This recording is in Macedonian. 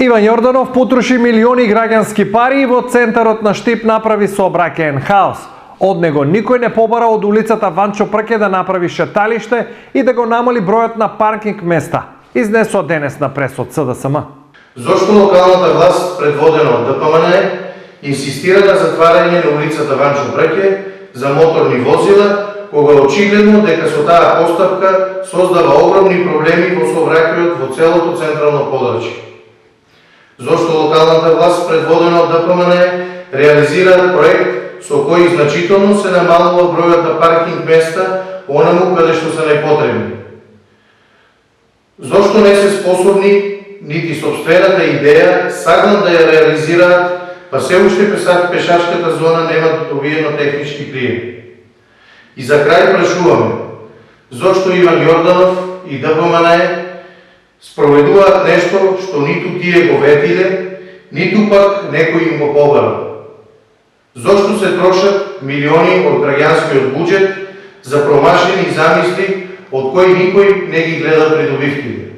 Иван Јорданов потроши милиони граѓански пари и во центарот на Штип направи сообраќаен хаос. Од него никој не побара од улицата Ванчо Прке да направи шеталиште и да го намали бројот на паркинг места. Изнесоа денес на прес од СДСМ. Зошто локалната власт, предводена од ДПМН, инсистира на затварање на улицата Ванчо Прке за моторни возила, кога очигледно дека со таа постапка создава огромни проблеми во сообраќајот во целото централно подрачје. Зошто локалната власт, предводена од ДПМН, реализира проект со кој значително се намалува бројот на паркинг места онаму каде што се најпотребни. Зошто не се способни нити собствената идеја сагнат да ја реализираат, па се уште пешачката зона нема добиено технички прием. И за крај прашуваме, зошто Иван Јорданов и ДПМН спроведуваат нешто што ниту тие го ветиле, ниту пак некој им го побара. Зошто се трошат милиони од граѓанскиот буџет за промашени замисли од кои никој не ги гледа придобивките?